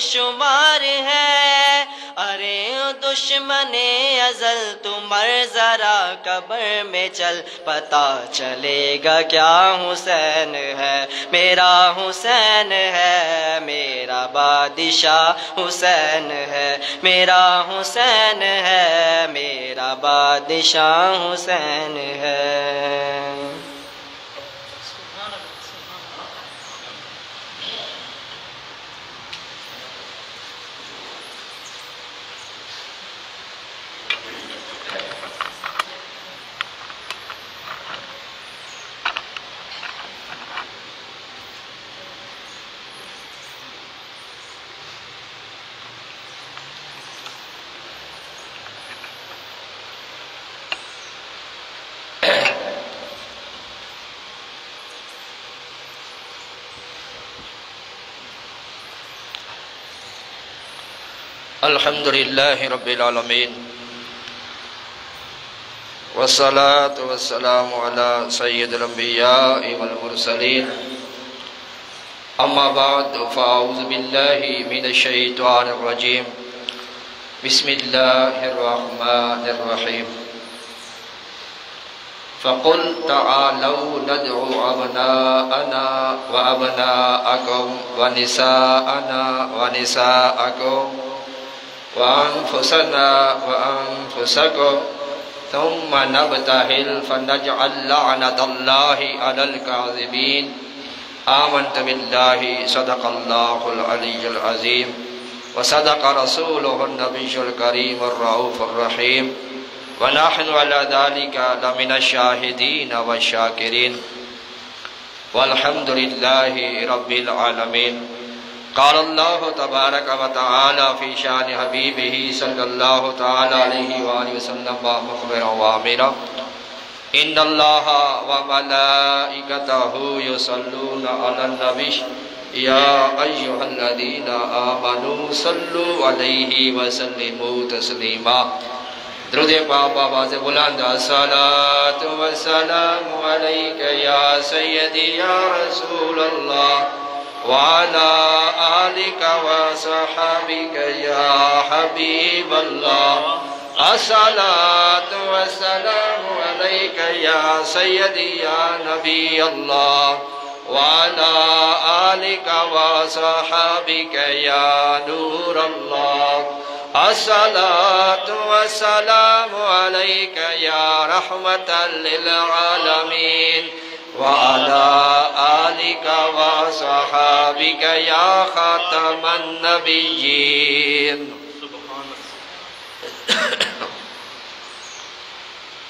شمار ہے، ارے دشمن ازل تو مر ذرا قبر میں چل، پتہ چلے گا کیا حسین ہے، میرا حسین ہے، میرا بادشاہ حسین ہے، میرا حسین ہے، میرا بادشاہ حسین ہے۔ الحمدللہ رب العالمین والصلاة والسلام علی سید الانبیاء والمرسلین، اما بعد فاعوذ باللہ من الشیطان الرجیم، بسم اللہ الرحمن الرحیم۔ فقل تعالوا ندعو ابناءنا وابناءکم ونساءنا ونساءکم وانفسنا وانفسکم ثم نبتہل فنجعل لعنت اللہ علی الکاذبین۔ آمنت باللہ صدق اللہ العلی العظیم وصدق رسولہ النبی الکریم الرؤوف الرحیم، ونحن علی ذلک لمن الشاہدین والشاکرین، والحمدللہ رب العالمین۔ قال اللہ تبارک و تعالی فی شان حبیبہ صلی اللہ تعالی علیہ وآلہ وسلم مخبرا وآمرا، ان اللہ وملائکتہ یصلون علی النبی یا ایہا الذین آمنوا صلوا علیہ وسلموا تسلیما۔ درود پاک بآواز بلند، الصلاۃ والسلام علیک یا سیدی یا رسول اللہ وعلى آلك وصحابك يا حبيب الله، الصلاة والسلام عليك يا سيدي يا نبي الله وعلى آلك وصحابك يا نور الله، الصلاة والسلام عليك يا رحمة للعالمين وعلى آلك وصحابك يا خاتم النبيين۔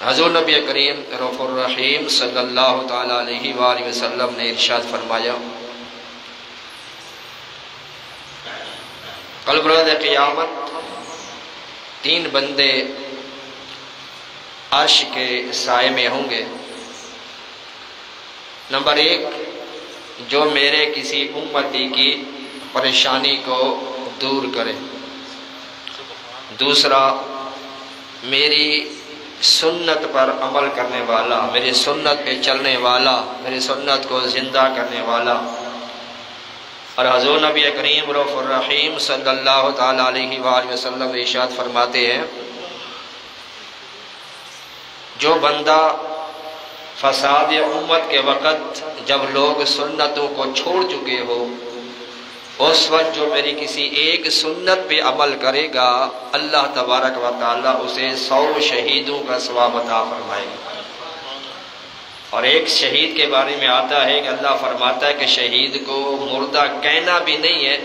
حضور نبی کریم رؤوف الرحیم صلی اللہ تعالیٰ علیہ وآلہ وسلم نے ارشاد فرمایا، کل بروز قیامت تین بندے عرش کے سائے میں ہوں گے۔ نمبر ایک، جو میرے کسی امتی کی پریشانی کو دور کرے۔ دوسرا، میری سنت پر عمل کرنے والا، میری سنت پہ چلنے والا، میری سنت کو زندہ کرنے والا۔ اور حضور نبی کریم رؤوف الرحیم صلی اللہ تعالیٰ علیہ وآلہ وسلم ارشاد فرماتے ہیں، جو بندہ فساد امت کے وقت جب لوگ سنتوں کو چھوڑ چکے ہو، اس وقت جو میری کسی ایک سنت پہ عمل کرے گا، اللہ تبارک و تعالیٰ اسے 100 شہیدوں کا ثواب عطا فرمائے گا۔ اور ایک شہید کے بارے میں آتا ہے کہ اللہ فرماتا ہے کہ شہید کو مردہ کہنا بھی نہیں ہے،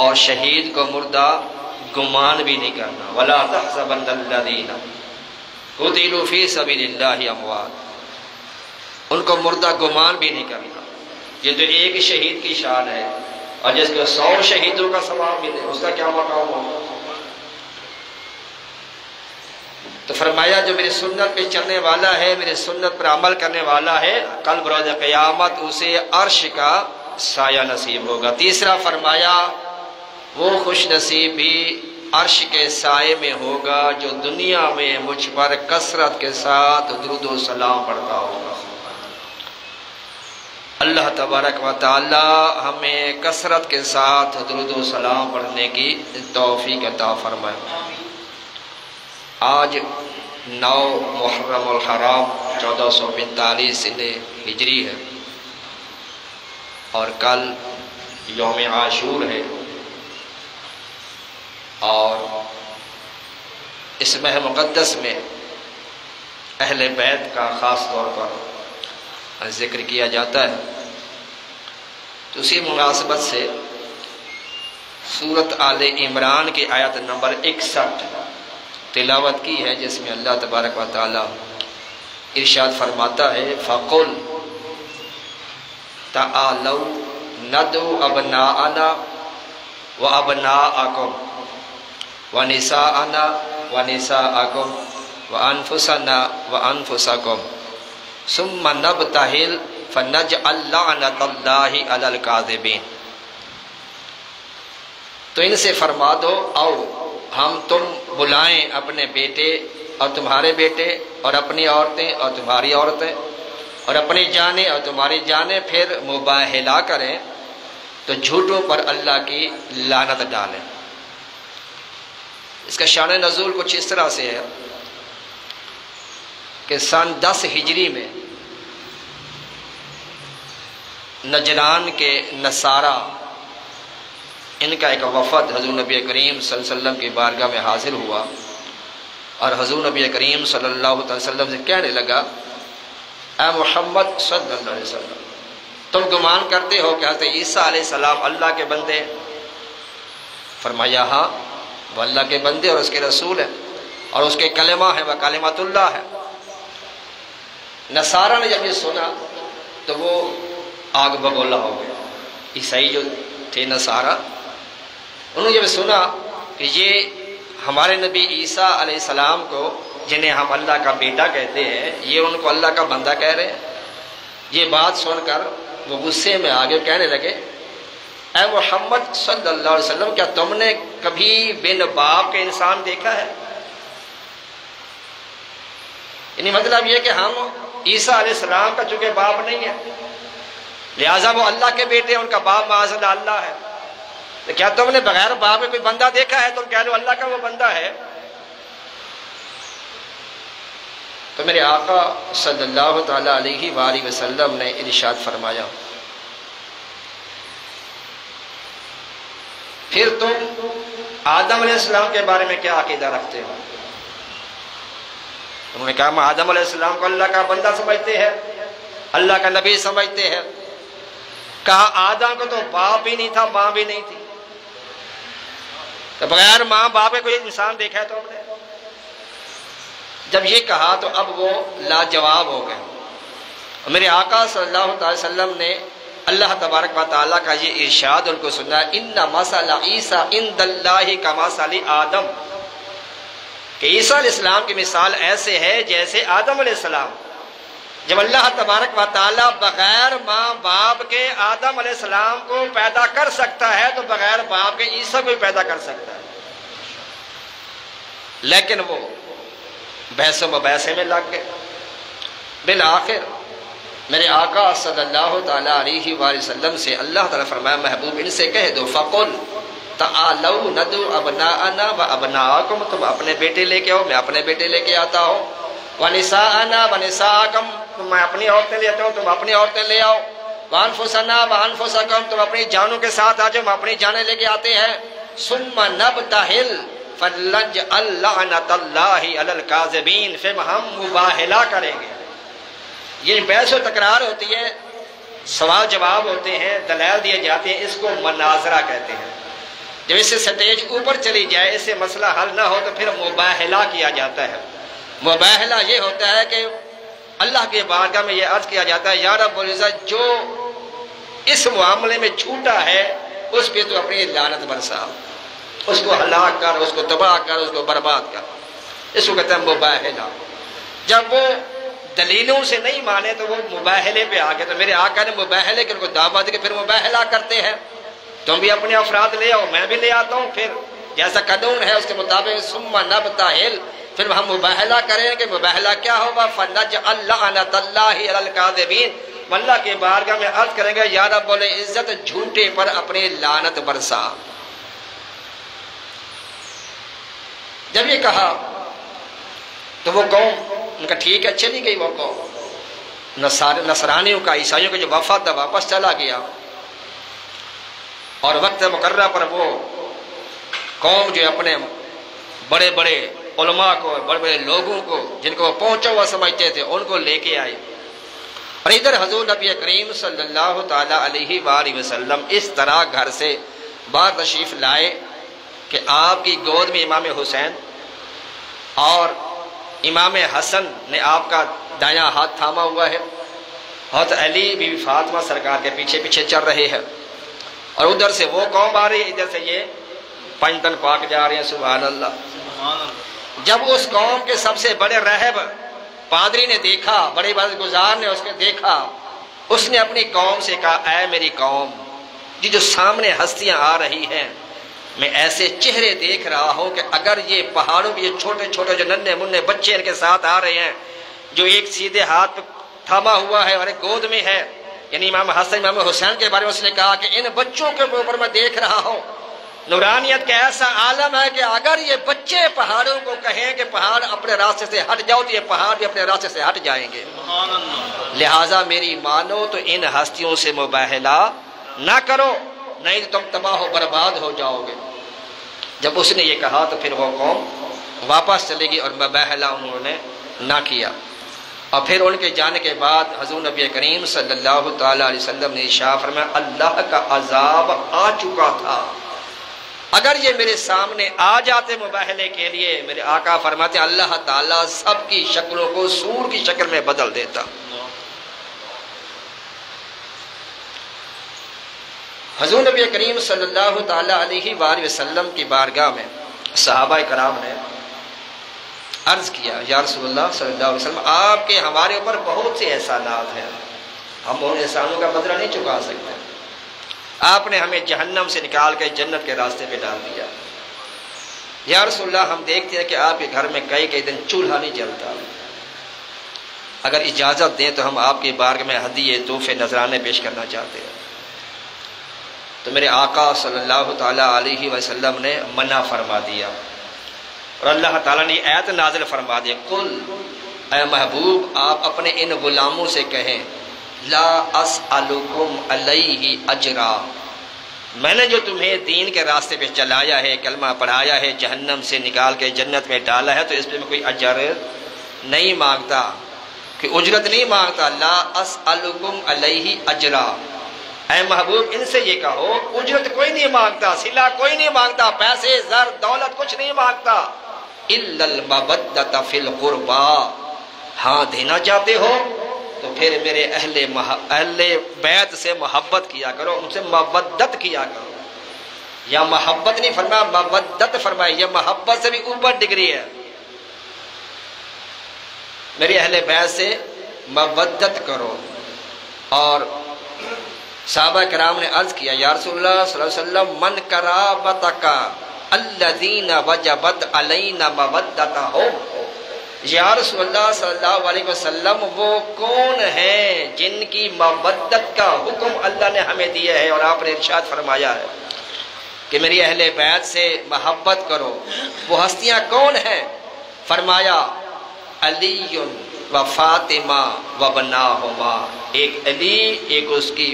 اور شہید کو مردہ گمان بھی نہیں کرنا۔ وَلَا تَحْسَبَنَّ الَّذِينَ قُتِلُوا فِي سَبِيلِ اللَّهِ أَمْوَاتٌ، ان کو مردہ گمان بھی نہیں کرنا۔ یہ تو ایک شہید کی شان ہے، اور جس کو 100 شہیدوں کا ثواب ملے اس کا کیا مقام ہوگا۔ تو فرمایا جو میری سنت پہ چلنے والا ہے، میری سنت پر عمل کرنے والا ہے، کل بروز قیامت اسے عرش کا سایہ نصیب ہوگا۔ تیسرا فرمایا وہ خوش نصیب بھی عرش کے سائے میں ہوگا جو دنیا میں مجھ پر کثرت کے ساتھ درود و سلام پڑھتا ہوگا۔ اللہ تبارک و تعالی ہمیں کثرت کے ساتھ درود و سلام پڑھنے کی توفیق عطا فرمائے۔ آج 9 محرم الحرام 1445 ہجری ہے اور کل یوم عاشور ہے، اور اس ماہ مقدس میں اہل بیت کا خاص طور پر ذکر کیا جاتا ہے، تو اسی مناسبت سے سورۃ آل عمران کی آیت نمبر 61 تلاوت کی ہے، جس میں اللہ تبارک و تعالی ارشاد فرماتا ہے فَقُلْ تَعَالَوْا نَدْعُ أَبْنَاءَنَا وَأَبْنَاءَكُمْ وَنِسَاءَنَا وَنِسَاءَكُمْ وَأَنفُسَنَا وَأَنفُسَكُمْ ثُمَّ نَبْتَهِلْ فَنَجْعَلْ لَعْنَتَ اللَّهِ عَلَى الْكَاذِبِينَ۔ تو ان سے فرما دو آؤ ہم تم بلائیں اپنے بیٹے اور تمہارے بیٹے اور اپنی عورتیں اور تمہاری عورتیں اور اپنی جانیں اور تمہاری جانیں، پھر مباہلہ کریں تو جھوٹوں پر اللہ کی لعنت ڈالیں۔ اس کا شان نزول کچھ اس طرح سے ہے کہ سن 10 ہجری میں نجران کے نصارہ ان کا ایک وفد حضور نبی کریم صلی اللہ علیہ وسلم کی بارگاہ میں حاضر ہوا، اور حضور نبی کریم صلی اللہ علیہ وسلم سے کہنے لگا اے محمد صلی اللہ علیہ وسلم، تم گمان کرتے ہو کہ حضرت عیسیٰ علیہ السلام اللہ کے بندے؟ فرمایا ہاں، وہ اللہ کے بندے اور اس کے رسول ہیں، اور اس کے کلمہ ہے وہ کلمۃ اللہ ہے۔ نصارہ نے جب یہ سنا تو وہ آگ بگولا ہو گیا۔ عیسائی جو تھے نصارہ، انہوں نے جب سنا کہ یہ ہمارے نبی عیسیٰ علیہ السلام کو، جنہیں ہم اللہ کا بیٹا کہتے ہیں، یہ ان کو اللہ کا بندہ کہہ رہے ہیں، یہ بات سن کر وہ غصے میں آگے کہنے لگے اے محمد صلی اللہ علیہ وسلم، کیا تم نے کبھی بن باپ کے انسان دیکھا ہے؟ یعنی مطلب یہ کہ ہم عیسیٰ علیہ السلام کا چونکہ باپ نہیں ہے، لہٰذا وہ اللہ کے بیٹے ہیں، ان کا باپ معاذ اللہ ہے، تو کیا تم نے بغیر باپ کے کوئی بندہ دیکھا ہے؟ تم کہہ لو اللہ کا وہ بندہ ہے۔ تو میرے آقا صلی اللہ تعالی علیہ وآلہ وسلم نے ارشاد فرمایا پھر تم آدم علیہ السلام کے بارے میں کیا عقیدہ رکھتے ہو؟ انہوں نے کہا ہم آدم علیہ السلام کو اللہ کا بندہ سمجھتے ہیں، اللہ کا نبی سمجھتے ہیں۔ کہا آدم کو تو باپ ہی نہیں تھا، ماں بھی نہیں تھی، تو بغیر ماں باپ کے کوئی انسان دیکھا ہے تو ہم نے؟ جب یہ کہا تو اب وہ لاجواب ہو گئے۔ میرے آقا صلی اللہ علیہ وسلم نے اللہ تبارک و تعالیٰ کا یہ ارشاد ان کو سنا ان مثل عیسیٰ عند اللہ کمثل آدم، کہ عیسیٰ علیہ السلام کی مثال ایسے ہے جیسے آدم علیہ السلام۔ جب اللہ تبارک و تعالیٰ بغیر ماں باپ کے آدم علیہ السلام کو پیدا کر سکتا ہے تو بغیر باپ کے عیسیٰ کو بھی پیدا کر سکتا ہے، لیکن وہ بحث و مباحثے میں لگ گئے۔ بالآخر میرے آقا صلی اللہ تعالیٰ علیہ وآلہ وسلم سے اللہ تعالیٰ فرمایا محبوب ان سے کہہ دو فَقُلْ تَعَالَوْا نَدْعُ أَبْنَاءَنَا وَأَبْنَاءَكُمْ، تم اپنے بیٹے لے کے آؤ، میں اپنے بیٹے لے کے آتا ہوں، وَنِسَاءَنَا وَنِسَاءَكُمْ، میں اپنی عورتیں لے آتا ہوں، تم اپنی عورتیں لے آؤ، وَأَنفُسَنَا وَأَنفُسَكُمْ، تم اپنی جانوں کے ساتھ آ جاؤ، ہم اپنی جانیں لے کے آتے ہیں، ثُمَّ نَبْتَهِلْ فَنَجْعَلْ لَعْنَتَ اللَّهِ عَلَى الْكَاذِبِينَ، پھر ہم مباہلہ کریں گے۔ یہ بحث و تکرار ہوتی ہے، سوال جواب ہوتے ہیں، دلائل دیے جاتے ہیں، اس کو مناظرہ کہتے ہیں۔ جب اس سے سٹیج اوپر چلی جائے، اس سے مسئلہ حل نہ ہو تو پھر مباہلہ کیا جاتا ہے۔ مباہلہ یہ ہوتا ہے کہ اللہ کے بارگاہ میں یہ عرض کیا جاتا ہے یا رب العزت جو اس معاملے میں جھوٹا ہے اس پہ تو اپنی لعنت برسا، اس کو ہلاک کر، اس کو تباہ کر، اس کو برباد کر، اس کو کہتے ہیں مباہلہ۔ جب وہ دلیلوں سے نہیں مانے تو وہ مباہلے پہ آ گئے۔ تو میرے آقا نے مباہلے کے ان کو دعوت دے کے پھر مباہلہ کرتے ہیں، تم بھی اپنے افراد لے آؤ، میں بھی لے آتا ہوں، پھر جیسا قانون ہے اس کے مطابق ثم نبتہل، پھر ہم مباہلہ کریں کہ مباہلہ کیا ہوگا فنجعل لعنت اللہ علی الکاذبین، اللہ کے بارگاہ میں عرض کریں گے یا رب العزت جھوٹے پر اپنے لعنت برسا۔ جب یہ کہا تو وہ قوم ان کا ٹھیک ہے چلی گئی، وہ قوم نصرانیوں کا عیسائیوں کا جو وفد تھا واپس چلا گیا، اور وقت مقررہ پر وہ قوم جو اپنے بڑے بڑے علماء کو، بڑے بڑے لوگوں کو جن کو وہ پہنچا ہوا سمجھتے تھے ان کو لے کے آئے، اور ادھر حضور نبی کریم صلی اللہ تعالی علیہ وآلہ وسلم اس طرح گھر سے باہر تشریف لائے کہ آپ کی گود میں امام حسین اور امام حسن نے آپ کا دایاں ہاتھ تھاما ہوا ہے، حضرت علی بی بی فاطمہ سرکار کے پیچھے پیچھے چل رہے ہیں، اور ادھر سے وہ قوم آ رہی ہے، ادھر سے یہ پنجتن پاک جا رہے ہیں۔ سبحان اللہ۔ جب اس قوم کے سب سے بڑے راہب پادری نے دیکھا، بڑے عبادت گزار نے اس کے دیکھا، اس نے اپنی قوم سے کہا اے میری قوم، یہ جو سامنے ہستیاں آ رہی ہیں میں ایسے چہرے دیکھ رہا ہوں کہ اگر یہ پہاڑوں کے یہ چھوٹے چھوٹے جو ننھے منھے بچے ان کے ساتھ آ رہے ہیں، جو ایک سیدھے ہاتھ پہ تھاما ہوا ہے اور ایک گود میں ہے، یعنی امام حسن امام حسین کے بارے میں اس نے کہا کہ ان بچوں کے اوپر میں دیکھ رہا ہوں نورانیت کا ایسا عالم ہے کہ اگر یہ بچے پہاڑوں کو کہیں کہ پہاڑ اپنے راستے سے ہٹ جاؤ تو یہ پہاڑ بھی اپنے راستے سے ہٹ جائیں گے، لہٰذا میری مانو تو ان ہستیوں سے مباہلہ نہ کرو، نہیں تو تم تباہ و برباد ہو جاؤ گے۔ جب اس نے یہ کہا تو پھر وہ قوم واپس چلے گی اور مباہلہ انہوں نے نہ کیا، اور پھر ان کے جانے کے بعد حضور نبی کریم صلی اللہ تعالی علیہ وسلم نے ارشاد فرمایا اللہ کا عذاب آ چکا تھا، اگر یہ میرے سامنے آ جاتے مباہلے کے لیے، میرے آقا فرماتے اللہ تعالیٰ سب کی شکلوں کو سور کی شکل میں بدل دیتا۔ حضور نبی کریم صلی اللہ تعالی علیہ وآلہ وسلم کی بارگاہ میں صحابہ کرام نے عرض کیا یا رسول اللہ صلی اللہ علیہ وسلم آپ کے ہمارے اوپر بہت سے احسانات ہیں، ہم ان احسانوں کا بدلہ نہیں چکا سکتے، آپ نے ہمیں جہنم سے نکال کے جنت کے راستے پہ ڈال دیا، یا رسول اللہ ہم دیکھتے ہیں کہ آپ کے گھر میں کئی دن چولہا نہیں جلتا، اگر اجازت دیں تو ہم آپ کی بارگاہ میں ہدیے تحفے نذرانے پیش کرنا چاہتے ہیں۔ تو میرے آقا صلی اللہ تعالی علیہ وسلم نے منع فرما دیا، اور اللہ تعالیٰ نے آیت نازل فرما دیا قل اے محبوب آپ اپنے ان غلاموں سے کہیں لا اسألکم علیہ اجرا، میں نے جو تمہیں دین کے راستے پہ چلایا ہے، کلمہ پڑھایا ہے، جہنم سے نکال کے جنت میں ڈالا ہے، تو اس پہ میں کوئی اجر نہیں مانگتا، کہ اجرت نہیں مانگتا، لا اسألکم علیہ اجرا، اے محبوب ان سے یہ کہو اجرت کوئی نہیں مانگتا، صلہ کوئی نہیں مانگتا، پیسے زر دولت کچھ نہیں مانگتا، الا المودۃ فی القربى، ہاں دینا چاہتے ہو تو پھر میرے اہل بیت سے محبت کیا کرو، ان سے مودت کیا کرو، یا محبت نہیں فرمایا مودت فرمایا، یہ محبت سے بھی اوپر ڈگری ہے، میرے اہل بیت سے مودت کرو۔ اور صحابہ کرام نے عرض کیا یا رسول اللہ صلی اللہ علیہ وسلم من قرابتک الذین وجبت علینا مودتہم، یا رسول اللہ صلی اللہ علیہ وسلم وہ کون ہیں جن کی مودت کا حکم اللہ نے ہمیں دیا ہے اور آپ نے ارشاد فرمایا ہے کہ میری اہل بیت سے محبت کرو، وہ ہستیاں کون ہیں؟ فرمایا علی و فاطمہ و بناہما، ایک علی ایک اس کی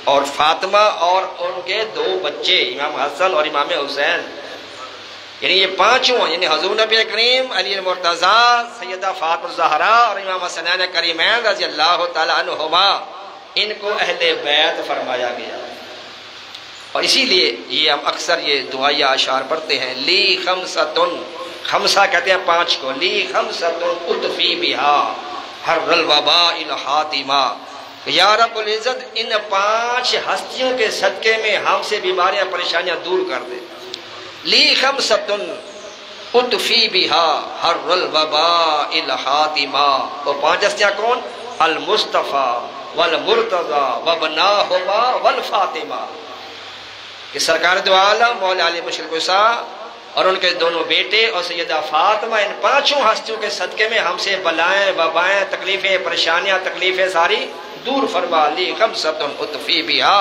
اور فاطمہ اور ان کے دو بچے امام حسن اور امام حسین، یعنی یہ پانچوں، یعنی حضور نبی کریم علی المرتضیٰ سیدہ فاطمہ الزہراء اور امام حسنین کریمین رضی اللہ تعالی عنہما، ان کو اہل بیت فرمایا گیا۔ اور اسی لیے یہ ہم اکثر یہ دعائیہ اشعار پڑھتے ہیں لی خمسۃ، خمسہ کہتے ہیں پانچ کو، لی خمسۃ اطفی بہا حر الوباء الحاتمہ، یا رب العزت ان پانچ ہستیوں کے صدقے میں ہم سے بیماریاں پریشانیاں دور کر دے، لی خمسۃ اطفی بہا حر الوباء الحاتمہ، وہ پانچ ہستیاں کون؟ المصطفیٰ والمرتضیٰ وابناہما والفاطمہ، کہ سرکار دو عالم مولا علی مشرق وسا اور ان کے دونوں بیٹے اور سیدہ فاطمہ، ان پانچوں ہستیوں کے صدقے میں ہم سے بلائیں وبائیں تکلیفیں پریشانیاں تکلیفیں ساری دور فرما لی خمسۃ اطفی بہا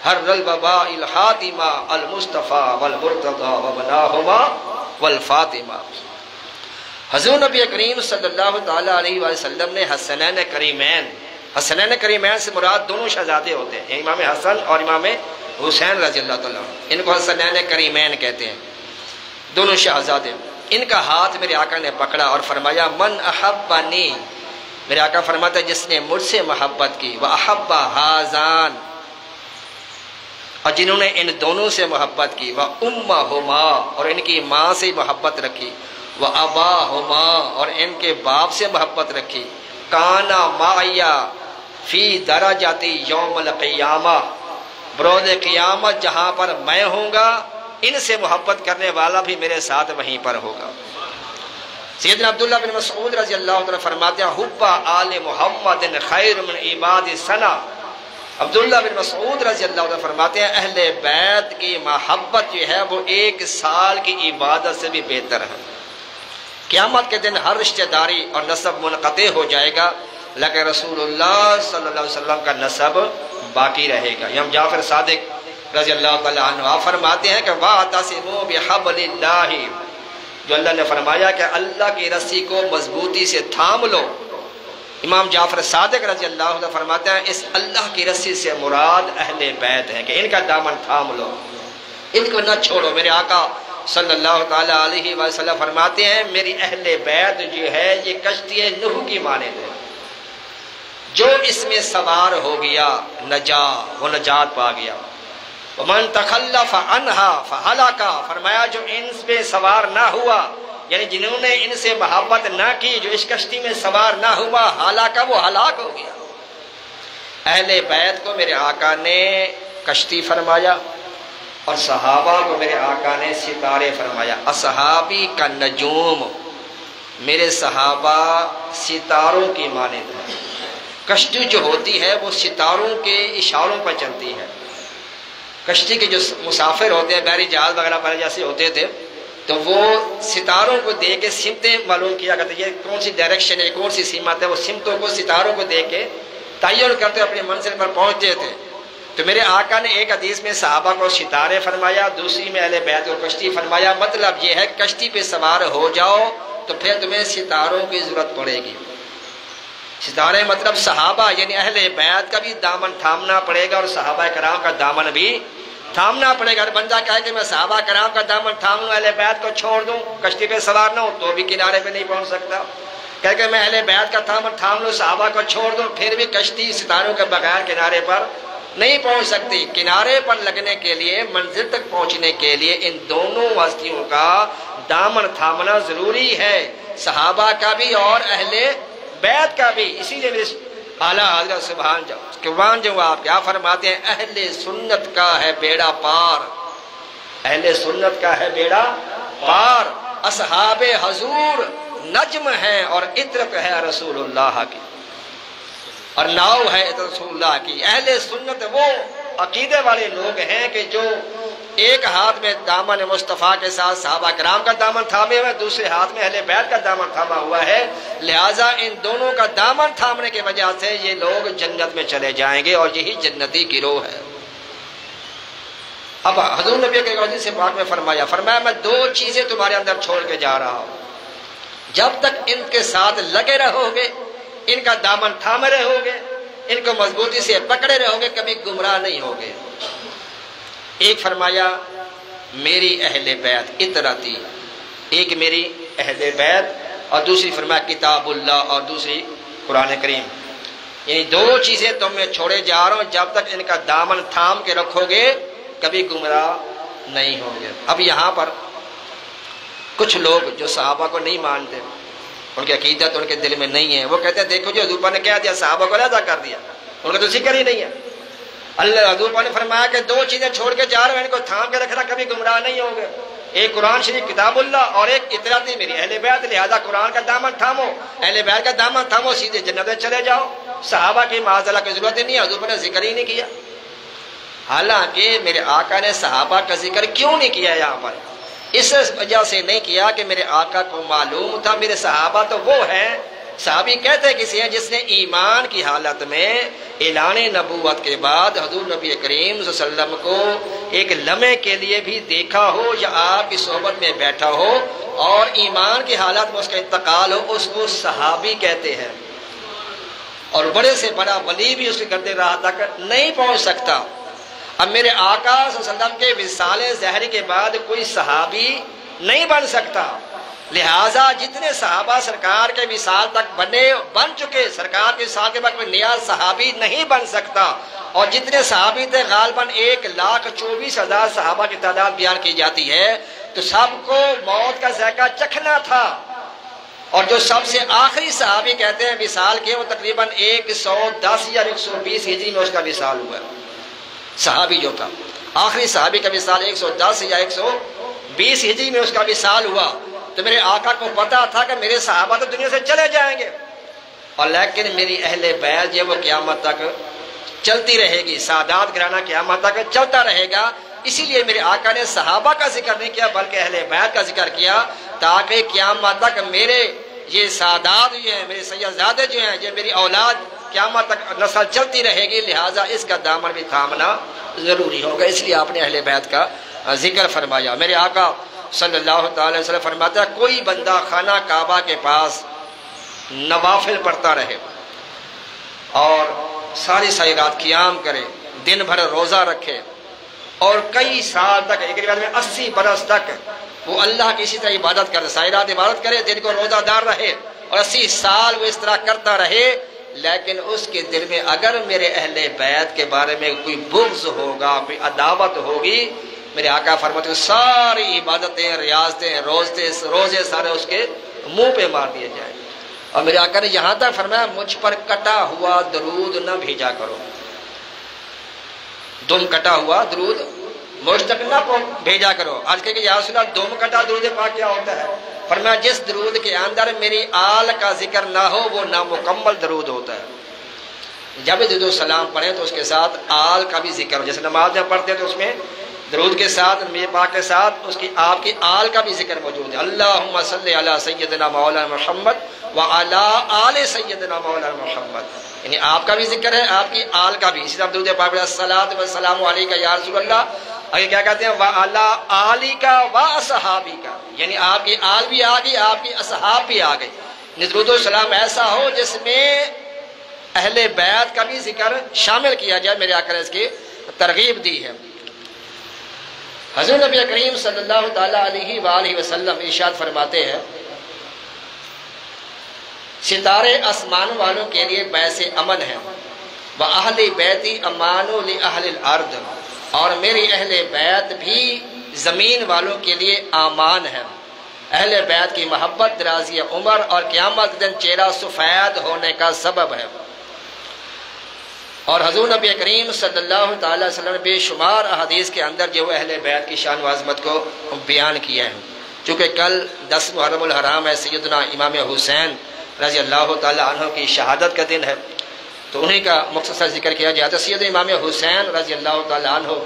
ہر الوباء الحاتمہ المصطفیٰ والمرتضیٰ وبناہما والفاطمہ۔ حضور نبی کریم صلی اللہ تعالیٰ علیہ وسلم نے حسنین کریمین، حسنین کریمین سے مراد دونوں شہزادے ہوتے ہیں، امام حسن اور امام حسین رضی اللہ تعالیٰ عنہ، ان کو حسنین کریمین کہتے ہیں، دونوں شہزادے۔ ان کا ہاتھ میرے آقا نے پکڑا اور فرمایا من احبنی، میرے آقا فرماتا ہے جس نے مجھ سے محبت کی، وَأَحَبَّ هَذَانِ، اور جنہوں نے ان دونوں سے محبت کی، وَأُمَّهُمَا، اور ان کی ماں سے محبت رکھی، وَأَبَاهُمَا، اور ان کے باپ سے محبت رکھی، کانا مَعَيَّ فی درجاتی یوم القیامہ، بروز قیامت جہاں پر میں ہوں گا ان سے محبت کرنے والا بھی میرے ساتھ وہیں پر ہوگا۔ سیدنا عبداللہ بن مسعود رضی اللہ عنہ فرماتے ہیں حب آل محمد خیر من عباد سنہ، عبداللہ بن مسعود رضی اللہ عنہ فرماتے ہیں اہل بیت کی محبت جو ہے وہ 1 سال کی عبادت سے بھی بہتر ہے۔ قیامت کے دن ہر رشتہ داری اور نسب منقطع ہو جائے گا لیکن رسول اللہ صلی اللہ علیہ وسلم کا نسب باقی رہے گا۔ امام جعفر صادق رضی اللہ تعالیٰ عنہ فرماتے ہیں کہ وَاعْتَصِمُوا بِحَبْلِ اللَّهِ، جو اللہ نے فرمایا کہ اللہ کی رسی کو مضبوطی سے تھام لو۔ امام جعفر صادق رضی اللہ عنہ فرماتے ہیں اس اللہ کی رسی سے مراد اہل بیت ہے کہ ان کا دامن تھام لو، ان کو نہ چھوڑو۔ میرے آقا صلی اللہ تعالیٰ علیہ وسلم فرماتے ہیں میری اہل بیت جو ہے یہ کشتی نوح کی مانند ہے، جو اس میں سوار ہو گیا نجا، وہ نجات پا گیا۔ وَمَن تَخَلَّفَ عَنْهَا فَهَلَكَ، فرمایا جو ان پہ سوار نہ ہوا، یعنی جنہوں نے ان سے محبت نہ کی، جو اس کشتی میں سوار نہ ہوا، ہلاکا، وہ ہلاک ہو گیا۔ اہل بیت کو میرے آقا نے کشتی فرمایا اور صحابہ کو میرے آقا نے ستارے فرمایا۔ اصحابی کا نجوم، میرے صحابہ ستاروں کی مانند ہے۔ کشتی جو ہوتی ہے وہ ستاروں کے اشاروں پر چلتی ہے۔ کشتی کے جو مسافر ہوتے ہیں بحری جہاز وغیرہ پر جیسے ہوتے تھے تو وہ ستاروں کو دیکھ کے سمتیں معلوم کیا کرتے، یہ کون سی ڈائریکشن ہے، کون سی سمت ہے، وہ سمتوں کو ستاروں کو دیکھ کے تعین کرتے اپنی منزل پر پہنچتے تھے۔ تو میرے آقا نے ایک حدیث میں صحابہ کو ستارے فرمایا، دوسری میں اہل بیت کو کشتی فرمایا۔ مطلب یہ ہے کشتی پہ سوار ہو جاؤ تو پھر تمہیں ستاروں کی ضرورت پڑے گی۔ ستارے مطلب صحابہ یعنی اہل بیت کا بھی دامن تھامنا پڑے گا اور صحابہ کرام کا دامن بھی تھامنا پڑے گا۔ بندہ کہے کہ میں صحابہ کرام کا دامن تھام لوں، اہل بیت کو چھوڑ دوں، کشتی پہ سوار نہ ہوں تو بھی کنارے پہ نہیں پہنچ سکتا۔ کہے کہ میں اہل بیت کا دامن تھام لوں، صحابہ کو چھوڑ دوں، پھر بھی کشتی ستاروں کے بغیر کنارے پر نہیں پہنچ سکتی۔ کنارے پر لگنے کے لیے، منزل تک پہنچنے کے لیے ان دونوں ہستیوں کا دامن تھامنا ضروری ہے، صحابہ کا بھی اور اہل بیت کا بھی۔ اسی لیے میرے اعلیٰ حضرت سبحان جواب کیا فرماتے ہیں اہل سنت کا ہے بیڑا پار، اہل سنت کا ہے بیڑا پار، اصحاب حضور نجم ہے اور عطرت ہے رسول اللہ کی، اور ناؤ ہے رسول اللہ کی۔ اہل سنت وہ عقیدے والے لوگ ہیں کہ جو ایک ہاتھ میں دامن مصطفیٰ کے ساتھ صحابہ کرام کا دامن تھامے ہوئے، دوسرے ہاتھ میں اہل بیت کا دامن تھاما ہوا ہے، لہٰذا ان دونوں کا دامن تھامنے کی وجہ سے یہ لوگ جنت میں چلے جائیں گے اور یہی جنتی گروہ ہے۔ اب حضور نبی کے حدیث پاک میں فرمایا میں 2 چیزیں تمہارے اندر چھوڑ کے جا رہا ہوں، جب تک ان کے ساتھ لگے رہو گے، ان کا دامن تھامے رہو گے، ان کو مضبوطی سے پکڑے رہو گے، کبھی گمراہ نہیں ہوگے۔ ایک فرمایا میری اہل بیت اطرتی، ایک میری اہل بیت، اور دوسری فرمایا کتاب اللہ اور دوسری قرآن کریم، یعنی 2 چیزیں تم میں چھوڑے جا رہا ہوں، جب تک ان کا دامن تھام کے رکھو گے کبھی گمراہ نہیں ہوگے۔ اب یہاں پر کچھ لوگ جو صحابہ کو نہیں مانتے، ان کی عقیدت ان کے دل میں نہیں ہے، وہ کہتے ہیں دیکھو جو حضور پاک نے کہہ دیا صحابہ کو علیحدہ کر دیا، ان کا تو ذکر ہی نہیں ہے۔ اللہ حضور پاک نے فرمایا کہ 2 چیزیں چھوڑ کے جا رہے ہیں، ان کو تھام کے رکھنا، کبھی گمراہ نہیں ہوگے، ایک قرآن شریف کتاب اللہ اور ایک اطراتی میری اہل بیت، لہذا قرآن کا دامن تھامو، اہل بیت کا دامن تھامو، سیدھے جنت میں چلے جاؤ۔ صحابہ کی معاذ اللہ کی ضرورت نہیں ہے، حضور پاک نے ذکر ہی نہیں کیا۔ حالانکہ میرے آقا نے صحابہ کا ذکر کیوں نہیں کیا یہاں پر؟ اس وجہ سے نہیں کیا کہ میرے آقا کو معلوم تھا میرے صحابہ تو وہ ہیں صحابی کہتے کسی ہیں جس نے ایمان کی حالت میں اعلان نبوت کے بعد حضور نبی کریم صلی اللہ علیہ وسلم کو ایک لمحے کے لیے بھی دیکھا ہو یا آپ کی صحبت میں بیٹھا ہو اور ایمان کی حالت میں اس کا انتقال ہو، اس کو صحابی کہتے ہیں۔ اور بڑے سے بڑا ولی بھی اس کے گردِ راہ تک نہیں پہنچ سکتا۔ اب میرے آقا صلی اللہ علیہ وسلم کے وصال ظہری کے بعد کوئی صحابی نہیں بن سکتا، لہٰذا جتنے صحابہ سرکار کے وصال تک بن چکے، سرکار کے وصال کے بعد کوئی نیا صحابی نہیں بن سکتا۔ اور جتنے صحابی تھے غالباً 1,24,000 صحابہ کی تعداد بیان کی جاتی ہے، تو سب کو موت کا ذائقہ چکھنا تھا۔ اور جو سب سے آخری صحابی کہتے ہیں وصال کے، وہ تقریباً 110 یا 120 ہجری میں اس کا وصال ہوا ہے۔ صحابی جو تھا آخری صحابی کا وصال 110 یا 120 ہجری میں اس کا وصال ہوا۔ تو میرے آقا کو پتا تھا کہ میرے صحابہ تو دنیا سے چلے جائیں گے، اور لیکن میری اہل بیت جو وہ قیامت تک چلتی رہے گی، سادات گھرانہ قیامت تک چلتا رہے گا۔ اسی لیے میرے آقا نے صحابہ کا ذکر نہیں کیا بلکہ اہل بیت کا ذکر کیا، تاکہ قیامت تک میرے یہ سادات جو ہیں، میرے سیدزادے جو ہیں، یہ میری اولاد قیامت تک نسل چلتی رہے گی، لہٰذا اس کا دامن بھی تھامنا ضروری ہوگا۔ اس لیے آپ نے اہل بیت کا ذکر فرمایا۔ میرے آقا صلی اللہ تعالی وسلم فرماتا ہے کوئی بندہ خانہ کعبہ کے پاس نوافل پڑھتا رہے اور ساری رات قیام کرے، دن بھر روزہ رکھے، اور کئی سال تک، ایک روایت میں 80 برس تک وہ اللہ کی اسی طرح عبادت کرے، ساری رات عبادت کرے، دن کو روزہ دار رہے، اور 80 سال وہ اس طرح کرتا رہے، لیکن اس کے دل میں اگر میرے اہل بیت کے بارے میں کوئی بغض ہوگا، کوئی عداوت ہوگی، میرے آقا فرماتے ہیں ساری عبادتیں، ریاضتیں، روزے سارے اس کے منہ پہ مار دیے جائیں۔ اور میرے آقا نے یہاں تک فرمایا مجھ پر کٹا ہوا درود نہ بھیجا کرو، دم کٹا ہوا درود مجھ تک نہ بھیجا کرو۔ آج کہ یا رسول اللہ دم کٹا درود پاک کیا ہوتا ہے؟ فرمایا جس درود کے اندر میری آل کا ذکر نہ ہو وہ نامکمل درود ہوتا ہے۔ جب درود و سلام پڑھیں تو اس کے ساتھ آل کا بھی ذکر ہو، جیسے نماز میں پڑھتے ہیں تو اس میں درود کے ساتھ، نبی پاک کے ساتھ اس کی آپ کی آل کا بھی ذکر موجود ہے۔ اللہم صلی علی سیدنا مولانا محمد وعلی آل سیدنا مولانا محمد، یعنی آپ کا بھی ذکر ہے، آپ کی آل کا بھی۔ اسی طرح درود پاک میں الصلاۃ والسلام علیک یا رسول اللہ، آگے کیا کہتے ہیں وعلی آلک واصحابک، یعنی آپ کی آل بھی آ گئی، آپ کی اصحاب بھی آ گئی۔ درود و سلام ایسا ہو جس میں اہل بیت کا بھی ذکر شامل کیا جائے، میرے آقا نے اس کی ترغیب دی ہے۔ حضور نبی کریم صلی اللہ تعالی علیہ وآلہ وسلم ارشاد فرماتے ہیں ستارے آسمان والوں کے لیے باعث امن ہے، وَأَهْلِ بَيْتِ أَمَانُ لِأَهْلِ الْأَرْضِ، اور میری اہل بیت بھی زمین والوں کے لیے امان ہے۔ اہل بیت کی محبت درازی عمر اور قیامت کے دن چہرہ سفید ہونے کا سبب ہے۔ اور حضور نبی کریم صلی اللہ تعالی وسلم نے بے شمار احادیث کے اندر جو اہل بیت کی شان و عظمت کو بیان کیا ہے۔ چونکہ کل 10 محرم الحرام ہے، سیدنا امام حسین رضی اللہ تعالی عنہ کی شہادت کا دن ہے، تو انہیں کا مختصر ذکر کیا جاتا ہے۔ سیدنا امام حسین رضی اللہ تعالی عنہ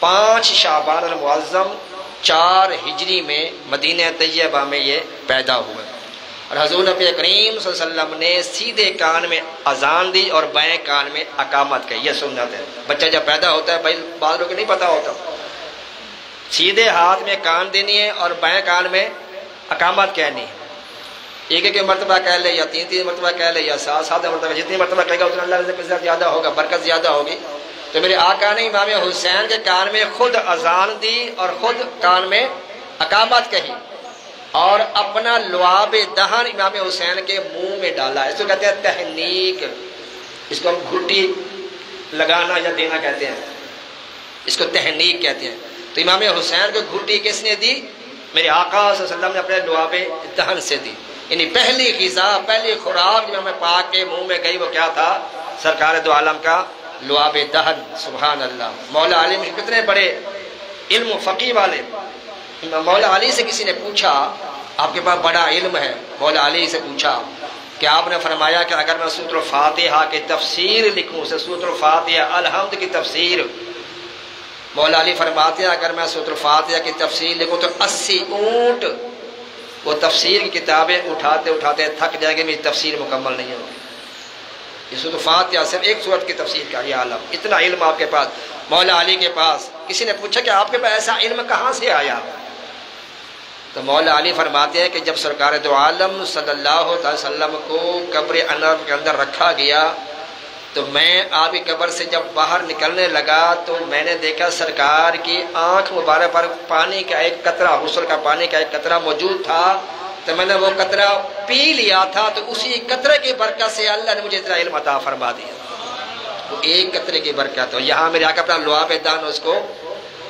5 شعبان المعظم 4 ہجری میں مدینہ طیبہ میں یہ پیدا ہوئے، اور حضور نبی کریم صلی اللہ علیہ وسلم نے سیدھے کان میں اذان دی اور بائیں کان میں اقامت کی، یہ سنت ہے۔ بچہ جب پیدا ہوتا ہے بھائی بعض لوگوں کو نہیں پتا ہوتا، سیدھے ہاتھ میں کان دینی ہے اور بائیں کان میں اقامت کہنی ہے۔ ایک مرتبہ کہہ لے یا 3 مرتبہ کہہ لے یا 7 مرتبہ، جتنی مرتبہ کہے گا اتنا اللہ رزق زیادہ ہوگا، برکت زیادہ ہوگی۔ تو میرے آقا نے امام حسین کے کان میں خود اذان دی اور خود کان میں اقامت کہی، اور اپنا لعاب دہن امام حسین کے منہ میں ڈالا۔ اس کو کہتے ہیں تحنیک، اس کو ہم گھٹی لگانا یا دینا کہتے ہیں، اس کو تحنیک کہتے ہیں۔ تو امام حسین کو گھٹی کس نے دی؟ میرے آقا صلی اللہ علیہ وسلم نے اپنے لعاب دہن سے دی، یعنی پہلی غذا، پہلی خوراک امام پاک کے منہ میں گئی وہ کیا تھا؟ سرکار دو عالم کا لعاب دہن۔ سبحان اللہ۔ مولا علی میں کتنے بڑے علم و فقہ والے، مولا علی سے کسی نے پوچھا آپ کے پاس بڑا علم ہے، مولا علی سے پوچھا کہ آپ نے فرمایا کہ اگر میں سورۃ الفاتحہ کی تفسیر لکھوں، سورۃ الفاتحہ الحمد کی تفسیر، مولا علی فرماتے ہیں اگر میں سورۃ الفاتحہ کی تفسیر لکھوں تو 80 اونٹ وہ تفسیر کی کتابیں اٹھاتے اٹھاتے تھک جائیں گے، میری تفسیر مکمل نہیں ہوگی۔ یہ سورۃ فاتحہ صرف ایک سورت کی تفسیر کا یہ عالم، اتنا علم آپ کے پاس، مولا علی کے پاس۔ کسی نے پوچھا کہ آپ کے پاس ایسا علم کہاں سے آیا؟ تو مولا علی فرماتے ہیں کہ جب سرکار دو عالم صلی اللہ علیہ وسلم کو قبر انور کے اندر رکھا گیا تو میں آپ کی قبر سے جب باہر نکلنے لگا تو میں نے دیکھا سرکار کی آنکھ مبارک پر پانی کا ایک قطرہ، غسل کا پانی کا ایک قطرہ موجود تھا، تو میں نے وہ قطرہ پی لیا تھا، تو اسی قطرے کی برکت سے اللہ نے مجھے اتنا علم عطا فرما دیا۔ وہ ایک قطرے کی برکت ہو، یہاں میرے آقا اپنا لعاب دان اس کو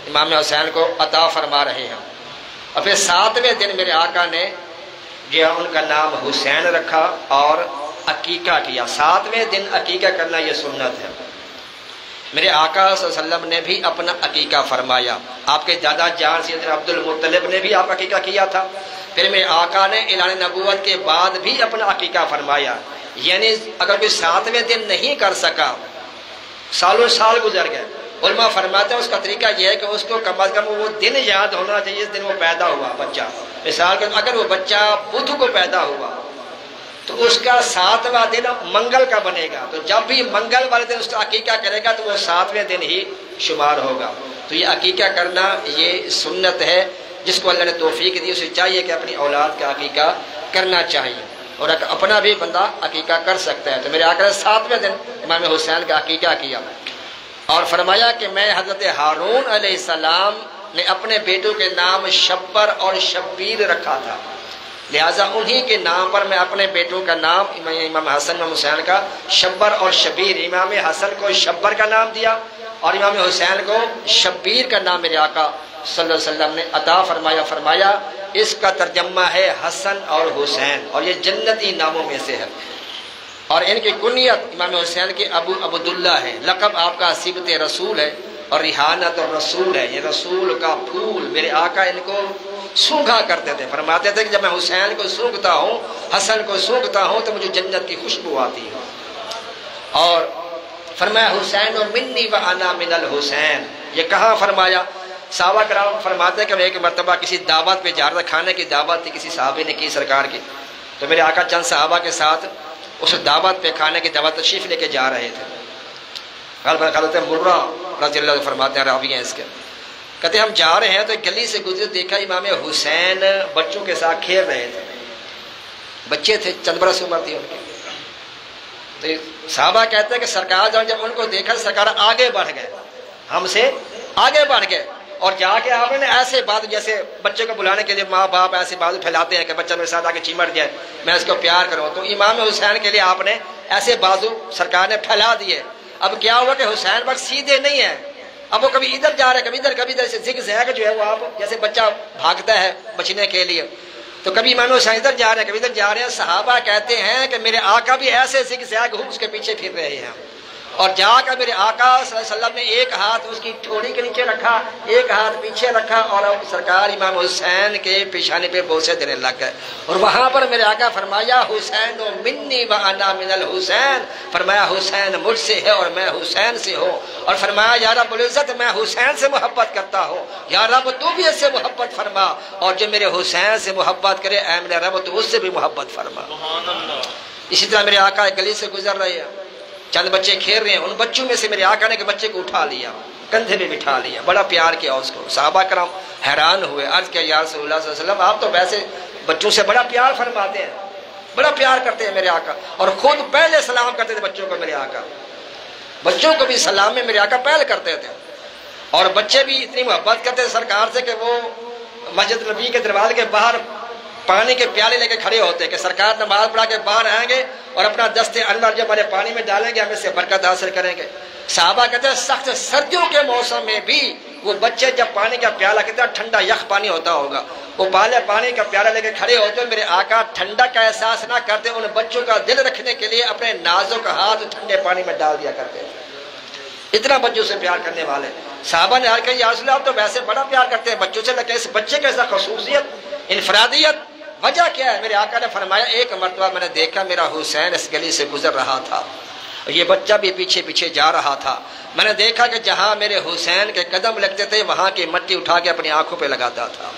امام حسین کو عطا فرما رہے ہیں۔ اور پھر 7ویں دن میرے آقا نے جو ان کا نام حسین رکھا اور عقیقہ کیا۔ 7ویں دن عقیقہ کرنا یہ سنت ہے۔ میرے آقا صلی اللہ علیہ وسلم نے بھی اپنا عقیقہ فرمایا، آپ کے دادا جان سیدنا عبد المطلب نے بھی آپ عقیقہ کیا تھا، پھر میرے آقا نے اعلان نبوت کے بعد بھی اپنا عقیقہ فرمایا۔ یعنی اگر کوئی 7ویں دن نہیں کر سکا، سالوں سال گزر گئے، علماء فرماتے ہیں اس کا طریقہ یہ ہے کہ اس کو کم از کم وہ دن یاد ہونا چاہیے اس دن وہ پیدا ہوا بچہ۔ مثال کے اگر وہ بچہ بدھ کو پیدا ہوا تو اس کا 7واں دن منگل کا بنے گا، تو جب بھی منگل والے دن اس کا عقیقہ کرے گا تو وہ 7ویں دن ہی شمار ہوگا۔ تو یہ عقیقہ کرنا یہ سنت ہے، جس کو اللہ نے توفیق دی اسے چاہیے کہ اپنی اولاد کا عقیقہ کرنا چاہیے، اور اپنا بھی بندہ عقیقہ کر سکتا ہے۔ تو میرے آقا نے 7ویں دن امام حسین کا عقیقہ کیا اور فرمایا کہ میں حضرت ہارون علیہ السلام نے اپنے بیٹوں کے نام شبر اور شبیر رکھا تھا، لہٰذا انہی کے نام پر میں اپنے بیٹوں کا نام امام حسن امام حسین کا شبر اور شبیر، امام حسن کو شبر کا نام دیا اور امام حسین کو شبیر کا نام میرے آقا صلی اللہ علیہ وسلم نے عطا فرمایا۔ فرمایا اس کا ترجمہ ہے حسن اور حسین، اور یہ جنتی ناموں میں سے ہے، اور ان کی کنیت امام حسین کے ابو عبداللہ ہے، لقب آپ کا صبت رسول ہے اور ریحانت اور رسول ہے، یہ رسول کا پھول۔ میرے آقا ان کو سونگھا کرتے تھے، فرماتے تھے کہ جب میں حسین کو سونگھتا ہوں، حسن کو سونگھتا ہوں تو مجھے جنت کی خوشبو آتی ہے۔ اور فرمایا حسین و منی و انا من الحسین، یہ کہاں فرمایا؟ صحابہ کرام فرماتے ہیں کہ میں ایک مرتبہ کسی دعوت پہ جا رہا تھا، کھانے کی دعوت تھی، کسی صحابی نے کی سرکار کی، تو میرے آقا چند صحابہ کے ساتھ اس دعوت پہ کھانے کی دعوت تشریف لے کے جا رہے تھے۔ حضرت مرہ رضی اللہ عنہ فرماتے ہیں، راوی ہیں اس کے، کہتے ہم جا رہے ہیں تو ایک گلی سے گزرے، دیکھا امام حسین بچوں کے ساتھ کھیل رہے تھے، بچے تھے، چند برس عمر تھی ان کی۔ تو صحابہ کہتے ہیں کہ سرکار جب ان کو دیکھا سرکار آگے بڑھ گئے، ہم سے آگے بڑھ گئے، اور جا کے آپ نے ایسے بات، جیسے بچے کو بلانے کے لیے ماں باپ ایسے بازو پھیلاتے ہیں کہ بچہ میرے ساتھ آ کے چمٹ جائے، میں اس کو پیار کروں، تو امام حسین کے لیے آپ نے ایسے بازو سرکار نے پھیلا دیے۔ اب کیا ہوا کہ حسین بس سیدھے نہیں ہے، اب وہ کبھی ادھر جا رہے کبھی ادھر سے زگ زیگ جو ہے وہ آپ جیسے بچہ بھاگتا ہے بچنے کے لیے، تو کبھی امام حسین ادھر جا رہے ہیں کبھی ادھر جا رہے ہیں۔ صحابہ کہتے ہیں کہ میرے آقا بھی ایسے زگ زیگ اس کے پیچھے پھر رہے ہیں، اور جا کر میرے آقا صلی اللہ علیہ وسلم نے ایک ہاتھ اس کی ٹھوڑی کے نیچے رکھا، ایک ہاتھ پیچھے رکھا، اور سرکار امام حسین کے پیشانے پہ بوسے دینے لگ گئے، اور وہاں پر میرے آقا فرمایا حسین و منی و انا من الحسین، فرمایا حسین مجھ سے ہے اور میں حسین سے ہوں، اور فرمایا یا رب العزت میں حسین سے محبت کرتا ہوں، یا رب تو بھی اس سے محبت فرما، اور جو میرے حسین سے محبت کرے اے میرے رب تو اس سے بھی محبت فرما۔ اسی طرح میرے آقا ایک گلی سے گزر رہے ہیں، چند بچے کھیل رہے ہیں، ان بچوں میں سے میرے آقا نے کہ بچے کو اٹھا لیا، کندھے پہ بٹھا لیا، بڑا پیار کیا اس کو۔ صحابہ کرام حیران ہوئے، عرض کیا یا رسول اللہ صلی اللہ علیہ وسلم آپ تو ویسے بچوں سے بڑا پیار فرماتے ہیں، بڑا پیار کرتے ہیں میرے آقا، اور خود پہلے سلام کرتے تھے بچوں کو، میرے آقا بچوں کو بھی سلام میں میرے آقا پہل کرتے تھے، اور بچے بھی اتنی محبت کرتے تھے سرکار سے کہ وہ مسجد نبی کے دروازے کے باہر پانی کے پیالے لے کے کھڑے ہوتے کہ سرکار نماز پڑھا کے باہر آئیں گے اور اپنا دست انور جب ہمارے پانی میں ڈالیں گے ہم اس سے برکت حاصل کریں گے۔ صحابہ کہتے ہیں سخت سردیوں کے موسم میں بھی وہ بچے جب پانی کا پیالہ کتنا ٹھنڈا یخ پانی ہوتا ہوگا، وہ پانی کا پیالہ لے کے کھڑے ہوتے، میرے آقا ٹھنڈا کا احساس نہ کرتے، ان بچوں کا دل رکھنے کے لیے اپنے نازک ہاتھ ٹھنڈے پانی میں ڈال دیا کرتے تھے، اتنا بچوں سے پیار کرنے والے۔ صحابہ نے کہا یا رسول اللہ آپ تو ویسے بڑا پیار کرتے ہیں بچوں سے، لیکن اس بچے کا ایسا خصوصیت انفرادیت وجہ کیا ہے؟ میرے آقا نے فرمایا ایک مرتبہ میں نے دیکھا میرا حسین اس گلی سے گزر رہا تھا، یہ بچہ بھی پیچھے پیچھے جا رہا تھا، میں نے دیکھا کہ جہاں میرے حسین کے قدم لگتے تھے وہاں کی مٹی اٹھا کے اپنی آنکھوں پہ لگاتا تھا،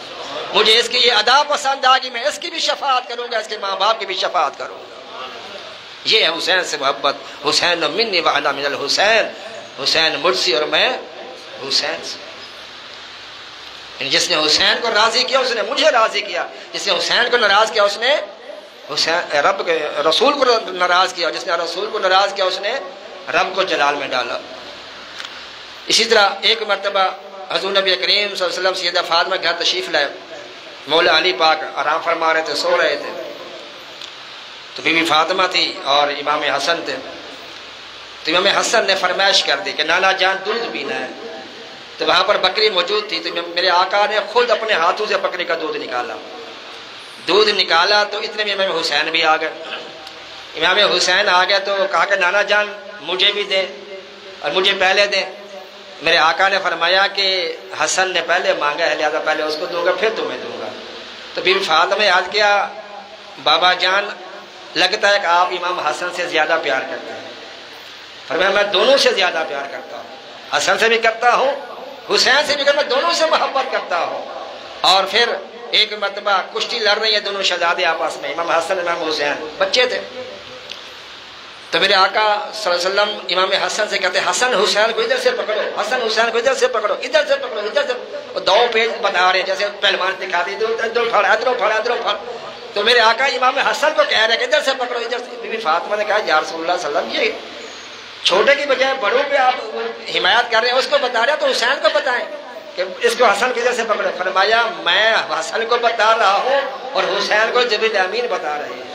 مجھے اس کی یہ ادا پسند آ گئی، میں اس کی بھی شفاعت کروں گا، اس کے ماں باپ کی بھی شفاعت کروں گا۔ یہ ہے حسین سے محبت۔ حسین منی وانا من الحسین، حسین مجھ سے اور میں حسین سے۔ جس نے حسین کو راضی کیا اس نے مجھے راضی کیا، جس نے حسین کو ناراض کیا اس نے رب کے رسول کو ناراض کیا، جس نے رسول کو ناراض کیا اس نے رب کو جلال میں ڈالا۔ اسی طرح ایک مرتبہ حضور نبی کریم صلی اللہ علیہ وسلم سیدہ فاطمہ گھر تشریف لائے، مولا علی پاک آرام فرما رہے تھے، سو رہے تھے، تو بی بی فاطمہ تھی اور امام حسن تھے۔ تو امام حسن نے فرمائش کر دی کہ نانا جان دودھ پینا ہے، تو وہاں پر بکری موجود تھی، تو میرے آقا نے خود اپنے ہاتھوں سے بکری کا دودھ نکالا تو اتنے میں امام حسین بھی آ گئے۔ امام حسین آ گئے تو کہا کہ نانا جان مجھے بھی دیں اور مجھے پہلے دیں۔ میرے آقا نے فرمایا کہ حسن نے پہلے مانگا ہے لہذا پہلے اس کو دوں گا پھر تمہیں دوں گا۔ تو بی بی فاطمہ نے عرض کیا بابا جان لگتا ہے کہ آپ امام حسن سے زیادہ پیار کرتے ہیں۔ فرمایا میں دونوں سے زیادہ پیار کرتا ہوں، حسن سے بھی کرتا ہوں، حسین سے بھی کرتا ہوں، دونوں سے محبت کرتا ہوں۔ اور پھر ایک مرتبہ کشتی لڑ رہی ہے دونوں شہزادے آپس میں، امام حسن امام حسین، بچے تھے۔ تو میرے آقا صلی اللہ علیہ وسلم امام حسن سے کہتے حسن حسین کو ادھر سے پکڑو، حسن حسین کو ادھر سے پکڑو، ادھر سے پکڑو، ادھر سے، اور دو پیج بتا رہے ہیں جیسے پہلوان دکھاتے ادھر پھڑ ادھر پھڑ ادھر پھڑ۔ تو میرے آقا امام حسن کو کہہ رہے ہیں کہ ادھر سے پکڑو ادھر سے۔ بی بی فاطمہ نے کہا یا رسول اللہ صلی اللہ علیہ وسلم یہ چھوٹے کی بجائے بڑوں پہ آپ حمایت کر رہے ہیں، اس کو بتا رہے ہیں تو حسین کو بتائیں کہ اس کو حسن کدھر سے پکڑے۔ فرمایا میں حسن کو بتا رہا ہوں اور حسین کو جبریل امین بتا رہے ہیں۔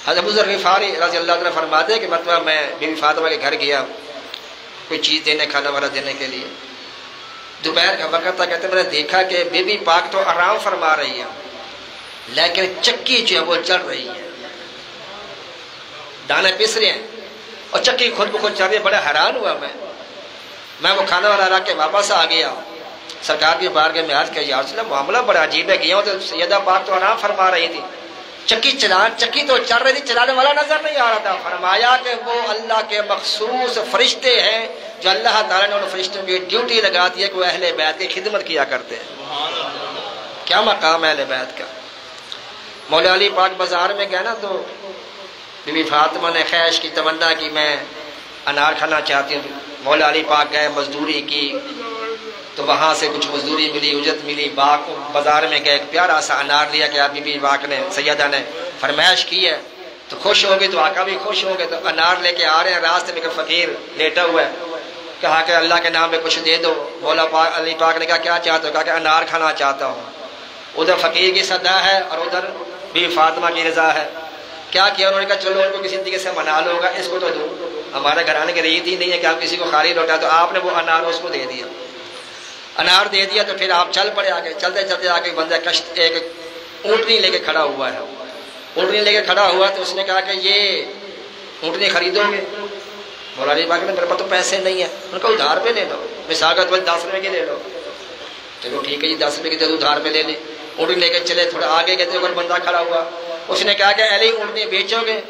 حضرت ابو ذر غفاری رضی اللہ عنہ فرماتے ہیں کہ مرتبہ میں بی بی فاطمہ کے گھر گیا کوئی چیز دینے، کھانا وانا دینے کے لیے، دوپہر کا وقت تھا، کہتے میں نے دیکھا کہ بی بی پاک تو آرام فرما رہی ہے لیکن چکی جو ہے وہ چل رہی ہے، دانے پس رہے ہیں اور چکی خود بخود چل رہی ہے۔ بڑا حیران ہوا میں وہ کھانا والا رکھ کے واپس آ گیا، سرکار کی بارگاہ میں عرض کیا یا رسول اللہ معاملہ بڑا عجیب ہے، گیا ہوں تو سیدہ پاک تو آرام فرما رہی تھی، چکی تو چل رہی تھی، چلانے والا نظر نہیں آ رہا تھا۔ فرمایا کہ وہ اللہ کے مخصوص فرشتے ہیں جو اللہ تعالیٰ نے ان فرشتوں کی ڈیوٹی لگا دی ہے کہ وہ اہل بیت کی خدمت کیا کرتے ہیں۔ کیا مقام ہے اہل بیت کا۔ مولا علی پاک بازار میں گئے نا تو بی بی فاطمہ نے خواہش کی تمنا کی میں انار کھانا چاہتی ہوں۔ مولا علی پاک گئے، مزدوری کی تو وہاں سے کچھ مزدوری ملی، اجرت ملی، بازار میں گئے، ایک پیارا سا انار لیا کہ بی بی پاک نے سیدہ نے فرمائش کی ہے تو خوش ہو گئے، تو آقا بھی خوش ہو گئے، تو انار لے کے آ رہے ہیں، راستے میں کہ فقیر لیٹا ہوا ہے، کہا کہ اللہ کے نام میں کچھ دے دو۔ مولا علی پاک نے کہا کیا چاہتے ہو؟ کہا کہ انار کھانا چاہتا ہوں۔ ادھر فقیر کی صدا ہے اور ادھر بی بی فاطمہ کی رضا ہے۔ کیا کیا انہوں نے کہا چلو ان کو کسی طریقے سے منا لو گا، اس کو تو دو، ہمارے گھرانے کی ریت ہی نہیں ہے کہ آپ کسی کو خالی لوٹا، تو آپ نے وہ انار اس کو دے دیا، انار دے دیا۔ تو پھر آپ چل پڑے آگے، چلتے چلتے آگے بندہ کشت ایک اونٹنی لے کے کھڑا ہوا ہے، اونٹنی لے کے کھڑا ہوا تو اس نے کہا کہ یہ اونٹنی خریدو گے؟ مولا علی پاک نے میرے پاس تو پیسے نہیں ہیں، انہوں نے کہا ادھار پہ لے لو، مثال کے طور پر 10 روپے کے لے لو۔ چلو ٹھیک ہے جی 10 روپے کی دے ادھار پہ لے لیں۔ اونٹنی لے کے چلے، تھوڑا آگے گئے تو بندہ کھڑا ہوا، اس نے کہا کہ علی اونٹنی بیچو گے؟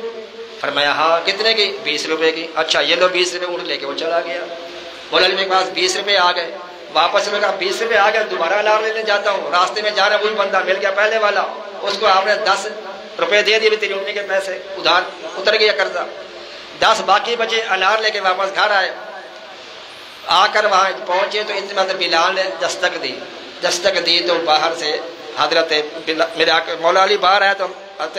فرمایا ہاں۔ کتنے کی؟ 20 روپے کی۔ اچھا یہ لو 20 روپے، اونٹ لے کے وہ چلا گیا۔ مولا علی کے پاس 20 روپے آ گئے، واپس میں کہا 20 روپے آ گئے، دوبارہ انار لینے جاتا ہوں، راستے میں جا رہا وہی بندہ مل گیا پہلے والا، اس کو آپ نے 10 روپے دے دیے، تیری اونٹنی کے پیسے ادھار اتر گیا قرضہ، 10 باقی بچے، انار لے کے واپس گھر آئے۔ آ کر وہاں پہنچے تو اتنے میں بلال نے دستک دی تو باہر سے حضرت میرے مولا علی باہر آیا تو حضرت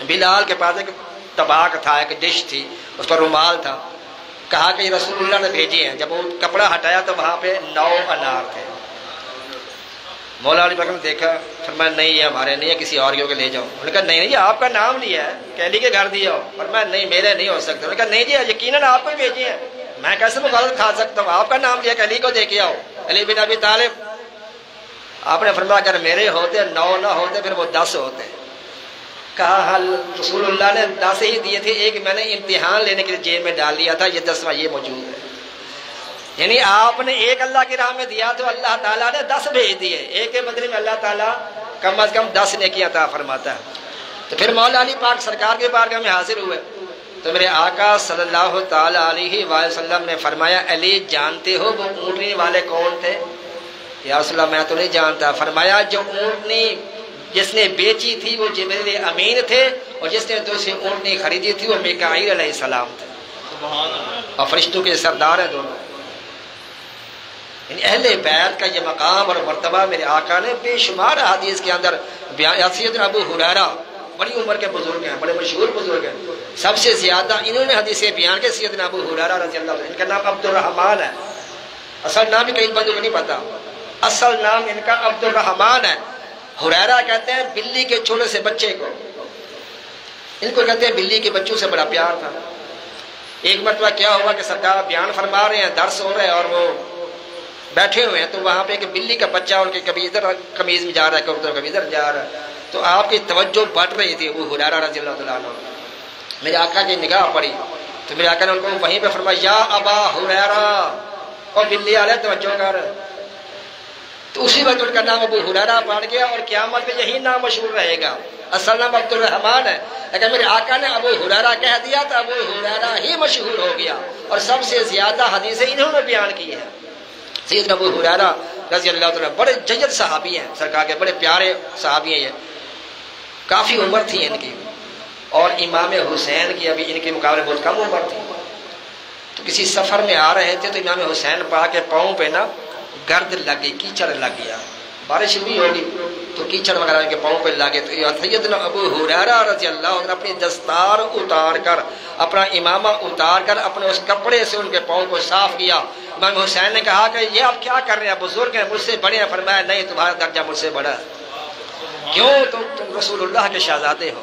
بلال کے پاس ایک طباق تھا، ایک ڈش تھی، اس پر رومال تھا، کہا کہ یہ رسول اللہ نے بھیجے ہیں۔ جب وہ کپڑا ہٹایا تو وہاں پہ 9 انار تھے۔ مولا علی پاک نے دیکھا، فرمایا نہیں یہ ہمارے نہیں ہے، کسی اور کے لے جاؤ۔ انہوں نے کہا نہیں نہیں یہ آپ کا نام لیا ہے کہ علی کے گھر دیا ہو۔ فرمایا نہیں میرے نہیں ہو سکتے۔ انہوں نے کہا نہیں جی یقیناً آپ کو ہی بھیجے ہیں، میں کیسے مغالط کھا سکتا ہوں، آپ کا نام لیا کہ علی کو دے کے آؤ، علی بن ابی طالب۔ آپ نے فرمایا اگر میرے ہوتے 9 نہ ہوتے پھر وہ 10 ہوتے۔ کہا رسول اللہ نے 10 ہی دیے تھے، ایک میں نے امتحان لینے کے لیے جیب میں ڈال دیا تھا، یہ 10واں یہ موجود ہے۔ یعنی آپ نے ایک اللہ کی راہ میں دیا تو اللہ تعالیٰ نے 10 بھیج دیے، ایک کے بدلے میں اللہ تعالیٰ کم از کم 10 نیکیاں عطا فرماتا ہے۔ تو پھر مولا علی پاک سرکار کے بارگاہ میں حاضر ہوئے تو میرے آقا صلی اللہ تعالیٰ علیہ وآلہ وسلم نے فرمایا علی جانتے ہو وہ اونٹنی والے کون تھے؟ یا رسول اللہ میں تو نہیں جانتا. فرمایا جو اونٹنی جس نے بیچی تھی وہ جبریل امین تھے اور جس نے دوسری اونٹنی خریدی تھی وہ میکائیل علیہ السلام تھے اور فرشتوں کے سردار ہیں دونوں. یعنی اہل بیت کا یہ مقام اور مرتبہ میرے آقا نے بے شمار حدیث کے اندر بیان. سیدنا ابو ہریرہ بڑی عمر کے بزرگ ہیں, بڑے مشہور بزرگ ہیں, سب سے زیادہ انہوں نے حدیثیں بیان کے. سیدنا ابو ہریرہ رضی اللہ عنہ, ان کا نام عبد الرحمن ہے, اصل نام بھی کئی بندوں کو نہیں پتا, اصل نام ان کا عبد الرحمن ہے. ہریرہ کہتے ہیں بلی کے چھوٹے سے بچے کو, ان کو کہتے ہیں بلی کے بچوں سے بڑا پیار تھا. ایک مرتبہ کیا ہوا کہ سرکار بیان فرما رہے ہیں, درس ہو رہے ہیں اور وہ بیٹھے ہوئے ہیں, تو وہاں پہ ایک بلی کا بچہ ان کے کبھی ادھر قمیض میں جا رہا ہے, کبھی ادھر جا رہا ہے, تو آپ کی توجہ بڑھ رہی تھی. وہ ہریرہ رضی اللہ تعالیٰ عنہ میرے آقا کی نگاہ پڑی تو میرے آقا نے ان کو وہیں پہ فرمایا یا ابا ہریرہ, اور بلی والے توجہ کر. تو اسی وقت ان کا نام ابو ہریرہ پڑ گیا اور قیامت میں یہی نام مشہور رہے گا. اصل نام عبد الرحمن ہے, لیکن میرے آقا نے ابو ہریرہ کہہ دیا تو ابو ہریرہ ہی مشہور ہو گیا اور سب سے زیادہ حدیثیں انہوں نے بیان کی ہیں. سیدنا ابو ہریرہ رضی اللہ تعالیٰ بڑے جید صحابی ہیں, سرکار کے بڑے پیارے صحابی ہیں. یہ کافی عمر تھی ان کی, اور امام حسین کی ابھی ان کے مقابلے بہت کم عمر تھی. تو کسی سفر میں آ رہے تھے تو امام حسین پاک کے پاؤں پہ نا گرد لگ گئی, کیچڑ لگ گیا, بارش ہوئی ہوگی تو کیچڑ وغیرہ ان کے پاؤں پہ لگے. تو سیدنا ابو ہریرہ رضی اللہ عنہ اپنی دستار اتار کر, اپنا امامہ اتار کر اپنے اس کپڑے سے ان کے پاؤں کو صاف کیا. امام حسین نے کہا کہ یہ آپ کیا کر رہے ہیں, بزرگ ہیں, مجھ سے بڑے ہیں. فرمایا نہیں, تمہارا درجہ مجھ سے بڑا ہے. کیوں, تم رسول اللہ کے شہزادے ہو.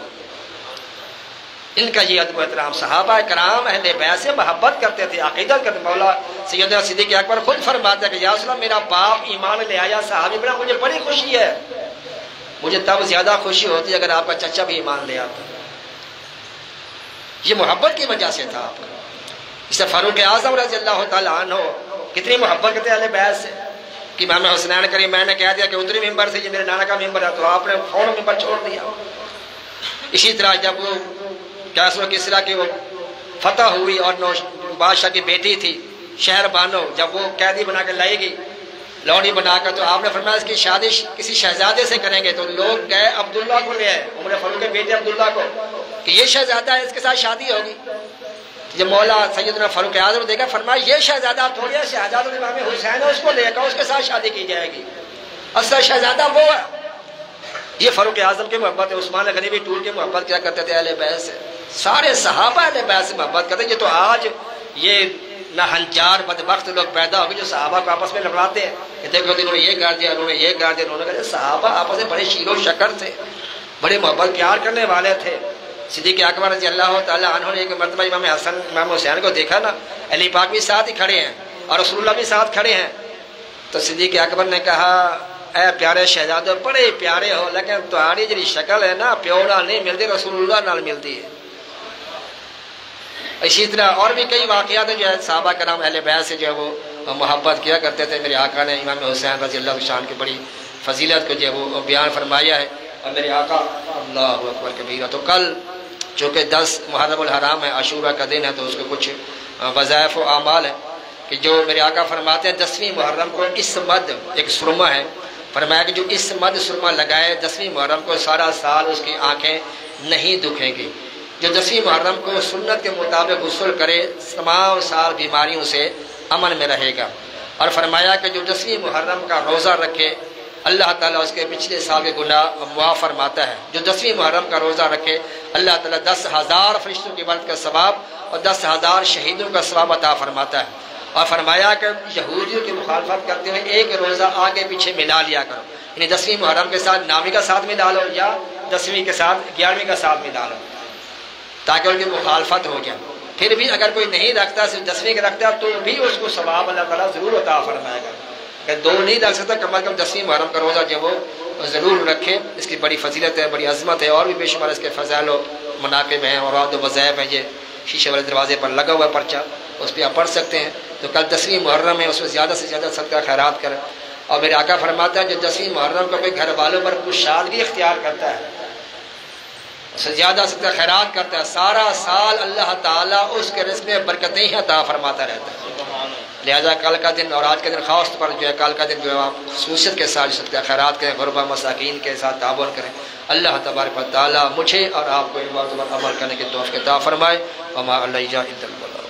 ان کا یہ ادب و احترام. صحابہ کرام اہل بیت سے محبت کرتے تھے, عقیدت کرتے. مولا سیدنا صدیق اکبر خود فرماتے ہیں کہ یا رسول اللہ میرا باپ ایمان لے آیا صحابی بنا, مجھے بڑی خوشی ہے. مجھے تب زیادہ خوشی ہوتی اگر آپ کا چچا بھی ایمان لے آتا. یہ محبت کی وجہ سے تھا آپ کا. اس سے فاروق اعظم رضی اللہ تعالیٰ عنہ کتنی محبت کرتے اہل بیت سے کہ امام حسنین کریم میں نے کہہ دیا کہ اتری ممبر سے یہ میرے نانا کا ممبر ہے, تو آپ نے فوراً ممبر چھوڑ دیا. اسی طرح جب وہ کیسر و کسریٰ کی وہ فتح ہوئی اور بادشاہ کی بیٹی تھی شہر بانو, جب وہ قیدی بنا کے لائے گی لوڑی بنا کر, تو آپ نے فرمایا اس کی شادی کسی شہزادے سے کریں گے. تو لوگ گئے عبداللہ کو لے آئے, عمر فاروق کے بیٹے عبداللہ کو, کہ یہ شہزادہ ہے, اس کے ساتھ شادی ہوگی. جب مولا سیدنا فاروق اعظم نے دیکھا, فرمایا یہ شہزادہ تھوڑی ہے, شہزادہ امام حسین ہے, اس کو لے کر اس کے ساتھ شادی کی جائے گی, اصل شہزادہ وہ ہے. یہ فاروق اعظم کی محبت ہے. عثمان غنی بھی ٹول کے محبت کیا کرتے تھے اہل بیت سے. سارے صحابہ اہل بیت سے محبت کرتے. یہ تو آج یہ نہنجار بدبخت لوگ پیدا ہو گئے جو صحابہ کو آپس میں لڑاتے ہیں کہ دیکھو انہوں نے یہ کر دیا, انہوں نے یہ کر دیا, انہوں نے کہا. صحابہ آپس میں بڑے شیر و شکر تھے, بڑے محبت پیار کرنے والے تھے. صدیق اکبر رضی اللہ تعالیٰ عنہ نے ایک مرتبہ امام حسن امام حسین کو دیکھا نا, علی پاک بھی ساتھ ہی کھڑے ہیں اور رسول اللہ بھی ساتھ کھڑے ہیں. تو صدیق اکبر نے کہا اے پیارے شہزادے, بڑے پیارے ہو, لیکن تمہاری جی شکل ہے نا پیو نال نہیں ملتی, رسول اللہ نال ملتی ہے. اسی طرح اور بھی کئی واقعات ہیں جو ہے صحابہ کرام اہل بیت سے جو ہے وہ محبت کیا کرتے تھے. میرے آقا نے امام حسین رضی اللہ عنہ کی بڑی فضیلت کو جو ہے وہ بیان فرمایا ہے. اور میرے آقا اللہ اکبر کبیرہ. تو کل چونکہ 10 محرم الحرام ہے, عاشورہ کا دن ہے, تو اس کے کچھ وظائف و اعمال ہیں کہ جو میرے آقا فرماتے ہیں 10ویں محرم کو اس مد ایک سرما ہے, فرمایا کہ جو اس مد سرما لگائے 10ویں محرم کو سارا سال اس کی آنکھیں نہیں دکھیں گی. جو 10ویں محرم کو سنت کے مطابق غسل کرے تمام سال بیماریوں سے امن میں رہے گا. اور فرمایا کہ جو 10ویں محرم کا روزہ رکھے اللہ تعالیٰ اس کے پچھلے سال کے گناہ معاف فرماتا ہے. جو 10ویں محرم کا روزہ رکھے اللہ تعالیٰ 10,000 فرشتوں کی مدد کا ثواب اور 10,000 شہیدوں کا ثواب عطا فرماتا ہے. اور فرمایا کہ یہودیوں کی مخالفت کرتے ہوئے ایک روزہ آگے پیچھے ملا لیا کرو, یعنی 10ویں محرم کے ساتھ 9ویں کا ساتھ ملا لو یا 10ویں کے ساتھ 11ویں کا ساتھ ملا لو, تاکہ ان کی مخالفت ہو جائے. پھر بھی اگر کوئی نہیں رکھتا صرف 10ویں کا رکھتا تو بھی اس کو ثواب اللہ تعالیٰ ضرور عطا فرمائے گا. اگر 2 نہیں رکھ سکتا کم از کم 10ویں محرم کا روزہ جو وہ ضرور رکھے. اس کی بڑی فضیلت ہے, بڑی عظمت ہے, اور بھی بے شمار اس کے فضائل و مناقب ہیں اور وظائف ہیں. یہ شیشے والے دروازے پر لگا ہوا پرچہ, اس پہ آپ پڑھ سکتے ہیں. تو کل 10ویں محرم ہے, اس میں زیادہ سے زیادہ صدقہ خیرات کریں. اور میرے آقا فرماتا ہے جو 10ویں محرم کو اپنے گھر والوں پر کشادگی اختیار کرتا ہے, اس سے زیادہ صدقہ خیرات کرتا ہے, سارا سال اللہ تعالیٰ اس کے رزق میں برکتیں ہی عطا فرماتا رہتا ہے. لہذا کل کا دن اور آج کا دن خاص طور پر جو ہے کل کا دن جو ہے آپ خصوصیت کے ساتھ صدقہ خیرات کریں، غربا مساکین کے ساتھ تعاون کریں۔ اللہ تبارک و تعالیٰ مجھے اور آپ کو ان باتوں پر عمل کرنے کی توفیق عطا فرمائے۔ وما علینا الا البلاغ۔